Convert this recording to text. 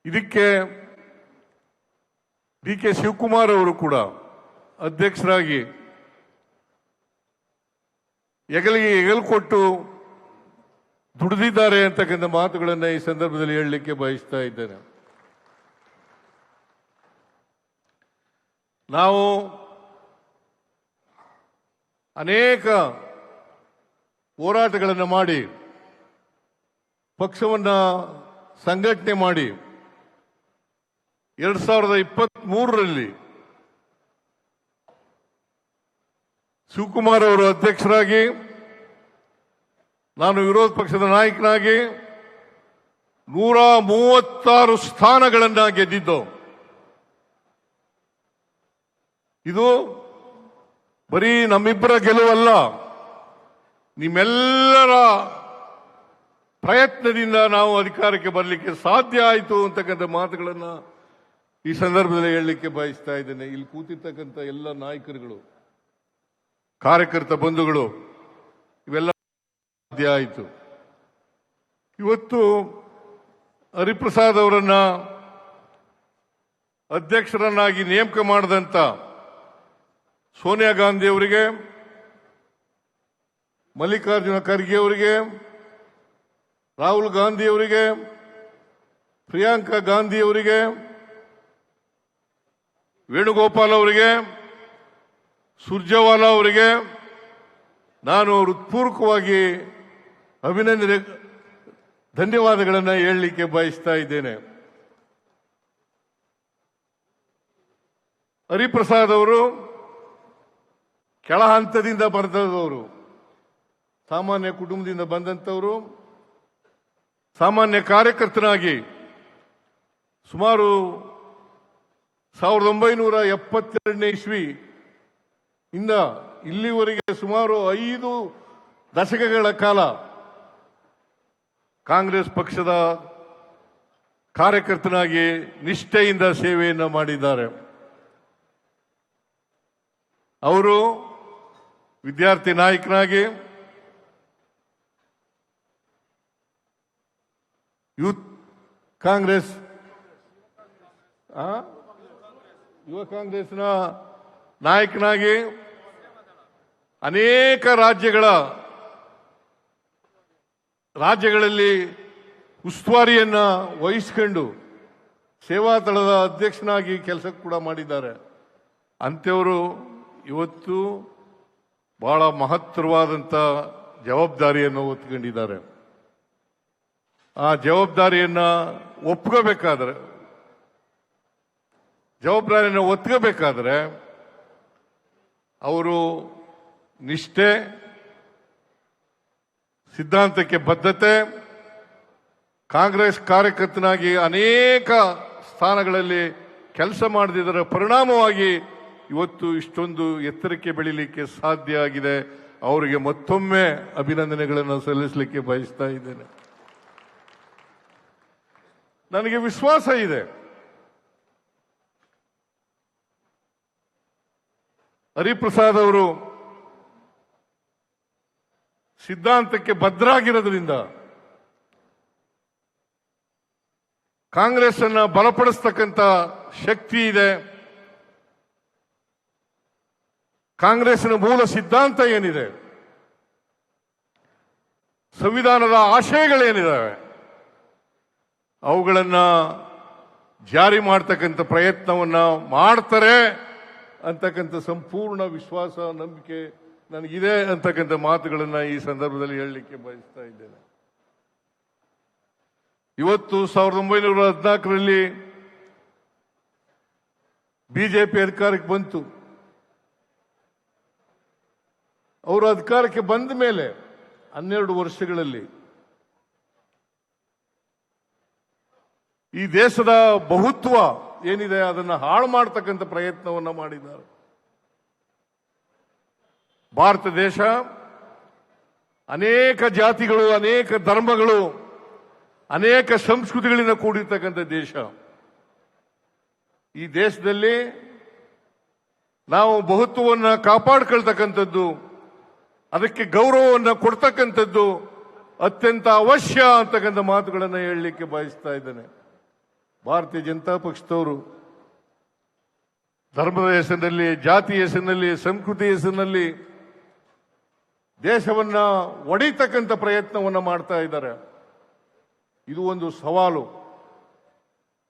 ಇದಕ್ಕೆ D K Shivakumar ಅವರು ಕೂಡ ಅಧ್ಯಕ್ಷರಾಗಿ ಹೆಗಲಿಗೆ ಹೆಗಲು ಕೊಟ್ಟು ದುಡಿದಿದ್ದಾರೆ ಅಂತಕ್ಕಂಥ ಮಾತುಗಳನ್ನು ಈ ಸಂದರ್ಭದಲ್ಲಿ ಹೇಳಲಿಕ್ಕೆ ಬಯಸ್ತಾ ಇದ್ದೇನೆ. ನಾವು ಅನೇಕ ಹೋರಾಟಗಳನ್ನು ಮಾಡಿ ಪಕ್ಷವನ್ನು ಸಂಘಟನೆ ಮಾಡಿ 2023ರಲ್ಲಿ ಶಿವಕುಮಾರ್ ಅವರು ಅಧ್ಯಕ್ಷರಾಗಿ ನಾನು ವಿರೋಧ ಪಕ್ಷದ ನಾಯಕನಾಗಿ 136 ಸ್ಥಾನಗಳನ್ನು ಗೆದ್ದಿದ್ದು. ಇದು ಬರೀ ನಮ್ಮಿಬ್ಬರ ಗೆಲುವಲ್ಲ, ನಿಮ್ಮೆಲ್ಲರ ಪ್ರಯತ್ನದಿಂದ ನಾವು ಅಧಿಕಾರಕ್ಕೆ ಬರಲಿಕ್ಕೆ ಸಾಧ್ಯ ಆಯಿತು ಅಂತಕ್ಕಂಥ ಮಾತುಗಳನ್ನು ಈ ಸಂದರ್ಭದಲ್ಲಿ ಹೇಳಲಿಕ್ಕೆ ಬಯಸ್ತಾ ಇದ್ದೇನೆ. ಇಲ್ಲಿ ಕೂತಿರ್ತಕ್ಕಂಥ ಎಲ್ಲ ನಾಯಕರುಗಳು, ಕಾರ್ಯಕರ್ತ ಬಂಧುಗಳು, ಇವೆಲ್ಲ ಸಾಧ್ಯ ಆಯಿತು. ಇವತ್ತು ಹರಿಪ್ರಸಾದ್ ಅವರನ್ನ ಅಧ್ಯಕ್ಷರನ್ನಾಗಿ ನೇಮಕ ಮಾಡಿದಂತ ಸೋನಿಯಾ ಗಾಂಧಿ ಅವರಿಗೆ, ಮಲ್ಲಿಕಾರ್ಜುನ ಖರ್ಗೆ ಅವರಿಗೆ, ರಾಹುಲ್ ಗಾಂಧಿ ಅವರಿಗೆ, ಪ್ರಿಯಾಂಕಾ ಗಾಂಧಿ ಅವರಿಗೆ, ವೇಣುಗೋಪಾಲ್ ಅವರಿಗೆ, ಸುರ್ಜೇವಾಲಾ ಅವರಿಗೆ ನಾನು ಹೃತ್ಪೂರ್ವಕವಾಗಿ ಅಭಿನಂದನೆ ಧನ್ಯವಾದಗಳನ್ನು ಹೇಳಲಿಕ್ಕೆ ಬಯಸ್ತಾ ಇದ್ದೇನೆ. ಹರಿಪ್ರಸಾದ್ ಅವರು ಕೆಳ ಹಂತದಿಂದ ಬಂದವರು, ಸಾಮಾನ್ಯ ಕುಟುಂಬದಿಂದ ಬಂದಂತವರು, ಸಾಮಾನ್ಯ ಕಾರ್ಯಕರ್ತನಾಗಿ ಸುಮಾರು 1972ನೇ ಇಸ್ವಿ ಇಂದ ಇಲ್ಲಿವರೆಗೆ ಸುಮಾರು 5 ದಶಕಗಳ ಕಾಲ ಕಾಂಗ್ರೆಸ್ ಪಕ್ಷದ ಕಾರ್ಯಕರ್ತನಾಗಿ ನಿಷ್ಠೆಯಿಂದ ಸೇವೆಯನ್ನು ಮಾಡಿದ್ದಾರೆ. ಅವರು ವಿದ್ಯಾರ್ಥಿ ನಾಯಕನಾಗಿ, ಯೂತ್ ಕಾಂಗ್ರೆಸ್, ಯುವ ಕಾಂಗ್ರೆಸ್ನ ನಾಯಕನಾಗಿ ಅನೇಕ ರಾಜ್ಯಗಳಲ್ಲಿ ಉಸ್ತುವಾರಿಯನ್ನ ವಹಿಸಿಕೊಂಡು ಸೇವಾದಳದ ಅಧ್ಯಕ್ಷನಾಗಿ ಕೆಲಸ ಕೂಡ ಮಾಡಿದ್ದಾರೆ. ಅಂಥವರು ಇವತ್ತು ಬಹಳ ಮಹತ್ತರವಾದಂಥ ಜವಾಬ್ದಾರಿಯನ್ನು ಹೊತ್ಕೊಂಡಿದ್ದಾರೆ. ಆ ಜವಾಬ್ದಾರಿಯನ್ನು ಒತ್ಕೋಬೇಕಾದ್ರೆ ಅವರು ನಿಷ್ಠೆ, ಸಿದ್ಧಾಂತಕ್ಕೆ ಬದ್ಧತೆ, ಕಾಂಗ್ರೆಸ್ ಕಾರ್ಯಕರ್ತನಾಗಿ ಅನೇಕ ಸ್ಥಾನಗಳಲ್ಲಿ ಕೆಲಸ ಮಾಡಿದರ ಪರಿಣಾಮವಾಗಿ ಇವತ್ತು ಇಷ್ಟೊಂದು ಎತ್ತರಕ್ಕೆ ಬೆಳೀಲಿಕ್ಕೆ ಸಾಧ್ಯ ಆಗಿದೆ. ಅವರಿಗೆ ಮತ್ತೊಮ್ಮೆ ಅಭಿನಂದನೆಗಳನ್ನು ಸಲ್ಲಿಸಲಿಕ್ಕೆ ಬಯಸ್ತಾ ಇದ್ದೇನೆ. ನನಗೆ ವಿಶ್ವಾಸ ಇದೆ, ಹರಿಪ್ರಸಾದ್ ಅವರು ಸಿದ್ಧಾಂತಕ್ಕೆ ಬದ್ಧರಾಗಿರೋದ್ರಿಂದ ಕಾಂಗ್ರೆಸ್ ಅನ್ನ ಬಲಪಡಿಸ್ತಕ್ಕಂಥ ಶಕ್ತಿ ಇದೆ. ಕಾಂಗ್ರೆಸ್ನ ಮೂಲ ಸಿದ್ಧಾಂತ ಏನಿದೆ, ಸಂವಿಧಾನದ ಆಶಯಗಳೇನಿದ್ದಾವೆ, ಅವುಗಳನ್ನ ಜಾರಿ ಮಾಡತಕ್ಕಂಥ ಪ್ರಯತ್ನವನ್ನ ಮಾಡ್ತಾರೆ ಅಂತಕ್ಕಂಥ ಸಂಪೂರ್ಣ ವಿಶ್ವಾಸ, ನಂಬಿಕೆ ನನಗಿದೆ ಅಂತಕ್ಕಂಥ ಮಾತುಗಳನ್ನ ಈ ಸಂದರ್ಭದಲ್ಲಿ ಹೇಳಲಿಕ್ಕೆ ಬಯಸ್ತಾ ಇದ್ದೇನೆ. ಇವತ್ತು 1914ರಲ್ಲಿ ಬಿಜೆಪಿ ಅಧಿಕಾರಕ್ಕೆ ಬಂತು. ಅವರು ಅಧಿಕಾರಕ್ಕೆ ಬಂದ ಮೇಲೆ 12 ವರ್ಷಗಳಲ್ಲಿ ಈ ದೇಶದ ಬಹುತ್ವ ಏನಿದೆ ಅದನ್ನು ಹಾಳು ಮಾಡತಕ್ಕಂಥ ಪ್ರಯತ್ನವನ್ನು ಮಾಡಿದ್ದಾರೆ. ಭಾರತ ದೇಶ ಅನೇಕ ಜಾತಿಗಳು, ಅನೇಕ ಧರ್ಮಗಳು, ಅನೇಕ ಸಂಸ್ಕೃತಿಗಳಿಂದ ಕೂಡಿರ್ತಕ್ಕಂಥ ದೇಶ. ಈ ದೇಶದಲ್ಲಿ ನಾವು ಬಹುತ್ವವನ್ನು ಕಾಪಾಡಿಕೊಳ್ತಕ್ಕಂಥದ್ದು, ಅದಕ್ಕೆ ಗೌರವವನ್ನು ಕೊಡ್ತಕ್ಕಂಥದ್ದು ಅತ್ಯಂತ ಅವಶ್ಯ ಅಂತಕ್ಕಂಥ ಮಾತುಗಳನ್ನು ಹೇಳಲಿಕ್ಕೆ ಬಯಸ್ತಾ ಇದ್ದೇನೆ. ಭಾರತೀಯ ಜನತಾ ಪಕ್ಷದವರು ಧರ್ಮದ ಹೆಸರಿನಲ್ಲಿ, ಜಾತಿ ಹೆಸರಿನಲ್ಲಿ, ಸಂಸ್ಕೃತಿ ಹೆಸರಿನಲ್ಲಿ ದೇಶವನ್ನ ಒಡೆಯತಕ್ಕಂಥ ಪ್ರಯತ್ನವನ್ನ ಮಾಡ್ತಾ ಇದ್ದಾರೆ. ಇದು ಒಂದು ಸವಾಲು.